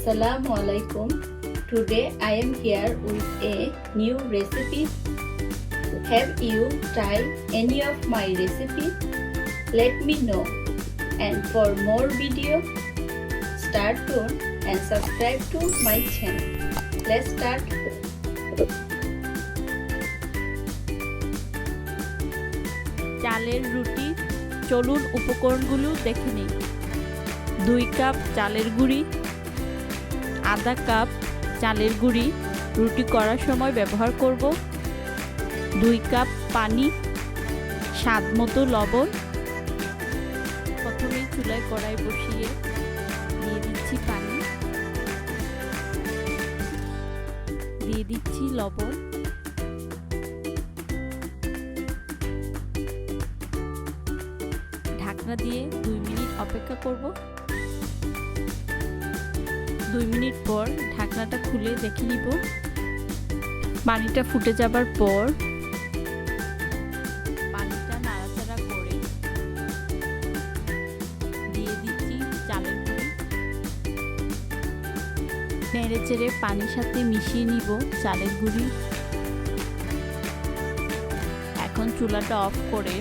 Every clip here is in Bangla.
Assalamu alaikum. Today I am here with a new recipe. Have you tried any of my recipes? Let me know. And for more video, stay tuned and subscribe to my channel. Let's start. চালের রুটি। চলুন উপকরণগুলো দেখে নিই। 2 কাপ চালের গুঁড়ি, আধা কাপ চালের গুঁড়ি রুটি করার সময় ব্যবহার করব, 2 কাপ পানি, স্বাদ মতো লবণ। প্রথমে চুলায় কড়াই বসিয়ে দিয়ে দিচ্ছি পানি, দিয়ে দিচ্ছি লবণ, ঢাকনা দিয়ে 2 মিনিট অপেক্ষা করব। 2 মিনিট পর ঢাকনাটা খুলে দেখে নিব। পানিটা ফুটে যাবার পর পানিটা নাড়াচাড়া করে দিয়ে দিচ্ছি চালের গুঁড়ি। নেড়ে চেড়ে পানির সাথে মিশিয়ে নিব চালের গুঁড়ি। এখন চুলাটা অফ করে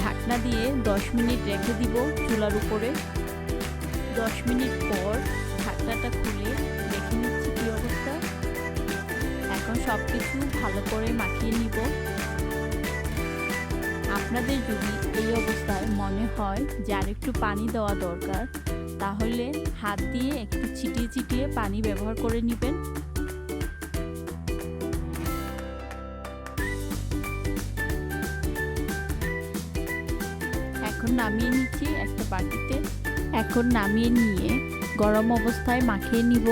ঢাকনা দিয়ে 10 মিনিট রেখে দিব চুলার উপরে। 10 মিনিট পর ঢাকনাটা খুলে দেখে নিচ্ছি কি অবস্থা। এখন সব কিছু ভালো করে মাখিয়ে নিব। আপনাদের যদি এই অবস্থায় মনে হয় যে আর একটু পানি দেওয়া দরকার, তাহলে হাত দিয়ে একটু ছিটিয়ে ছিটিয়ে পানি ব্যবহার করে নেবেন। এখন নামিয়ে নিচ্ছি একটা বাটিতে। এখন নামিয়ে নিয়ে গরম অবস্থায় মাখিয়ে নিব।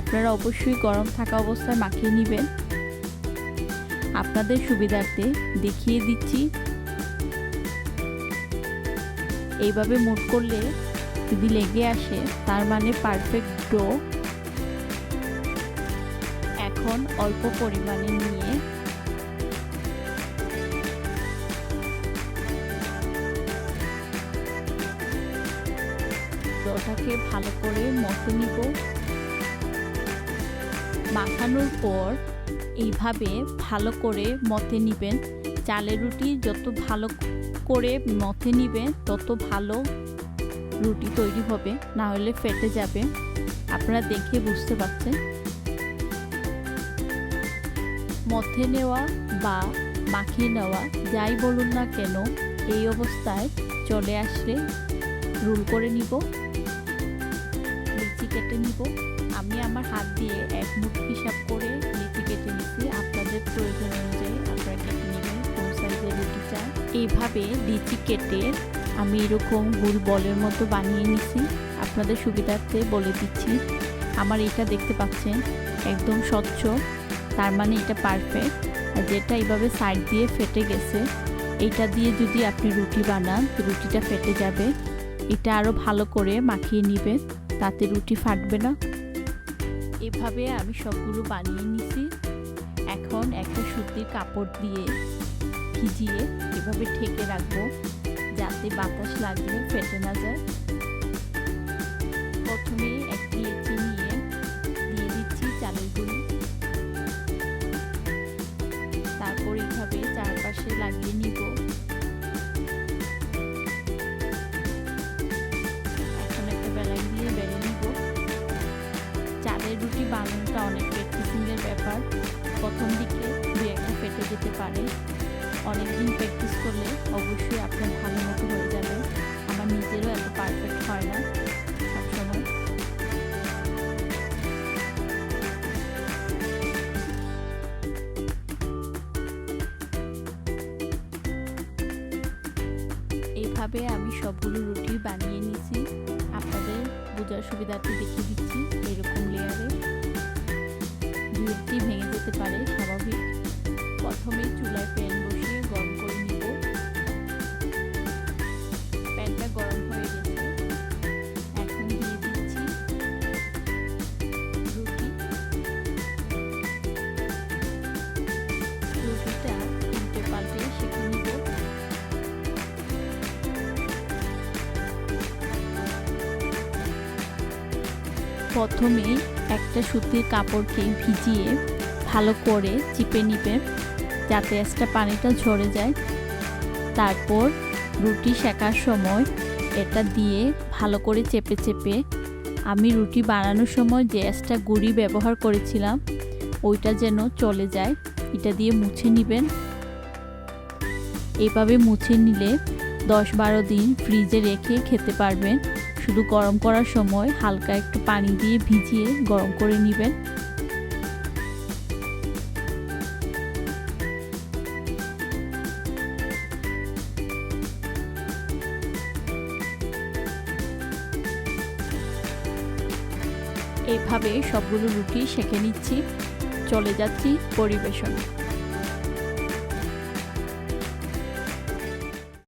আপনারা অবশ্যই গরম থাকা অবস্থায় মাখিয়ে নেবেন। আপনাদের সুবিধার্থে দেখিয়ে দিচ্ছি। এইভাবে মুট করলে যদি লেগে আসে তার মানে পারফেক্ট ডো। এখন অল্প পরিমাণে নিয়ে ডোটাকে ভালো করে মথে নিব। মাখানোর পর এইভাবে ভালো করে মথে নিবেন। চালের রুটি যত ভালো করে মথে নিবেন তত ভালো রুটি তৈরি হবে, না হলে ফেটে যাবে। আপনারা দেখে বুঝতে পারছেন। মথে নেওয়া বা মাখিয়ে নেওয়া যাই বলুন না কেন, এই অবস্থায় চলে আসলে রোল করে নিব, লিচি কেটে নিব। আমি আমার হাত দিয়ে 1 মুঠ হিসাব করে লিচি কেটে নিচ্ছি। আপনাদের প্রয়োজন অনুযায়ী আপনারা কেটে নেবেন কোন সাইজের রুটি চান। এইভাবে লিচি কেটে আমি এরকম গোল বলের মতো বানিয়ে নিছি। আপনাদের সুবিধার্থে বলে দিচ্ছি। আমার এটা দেখতে পাচ্ছেন একদম স্বচ্ছ, তার মানে এটা পারফেক্ট। আর যেটা এইভাবে সাইড দিয়ে ফেটে গেছে, এইটা দিয়ে যদি আপনি রুটি বানান রুটিটা ফেটে যাবে। এটা আরও ভালো করে মাখিয়ে নেবেন, তাতে রুটি ফাটবে না। এভাবে আমি সবগুলো বানিয়ে নিছি। এখন একটা সুতির কাপড় দিয়ে ভিজিয়ে এভাবে ঢেকে রাখবো, যাতে বাতাস লাগলে ফেটে না যায়। প্রথমে একটি লেচি নিয়ে দিয়ে দিচ্ছি চালের গুঁড়ি। তারপর এইভাবে চারপাশে লাগিয়ে নিব। এখন একটা বেলায় দিয়ে বেলে নিব। চালের রুটি বানানোটা অনেক প্র্যাকটিসিংয়ের ব্যাপার। প্রথম দিকে 2-1টা ফেটে যেতে পারে। অনেকদিন প্র্যাকটিস করলে অবশ্যই আপনার ভালো মতো হয়ে যাবে। আমার নিজেরও এত পারফেক্ট হয় না সবসময়। এইভাবে আমি সবগুলো রুটি বানিয়ে নিছি। আপনাদের বোঝার সুবিধার্থে দেখিয়ে দিচ্ছি। এরকম লেয়ারে 2-1টি ভেঙে যেতে পারে, স্বাভাবিক। প্রথমে চুলায় প্যান বসিয়ে গরম করে নিব। প্যানটা গরম হয়ে গেছে। এখন দিয়ে দিচ্ছি রুটি। রুটিটা উল্টে পাল্টে সেঁকে নিব। প্রথমেই একটা সুতির কাপড়কে ভিজিয়ে ভালো করে চিপে নিবেন যাতে এক্সট্রা পানিটা ঝরে যায়। তারপর রুটি সেকার সময় এটা দিয়ে ভালো করে চেপে চেপে আমি রুটি বানানোর সময় যে এক্সট্রা গুঁড়ি ব্যবহার করেছিলাম ওইটা যেন চলে যায়, এটা দিয়ে মুছে নেবেন। এভাবে মুছে নিলে 10-12 দিন ফ্রিজে রেখে খেতে পারবেন। শুধু গরম করার সময় হালকা একটু পানি দিয়ে ভিজিয়ে গরম করে নেবেন। এইভাবে সবগুলো রুটি সেঁকে নিচ্ছি, চলে যাচ্ছি পরিবেশনে।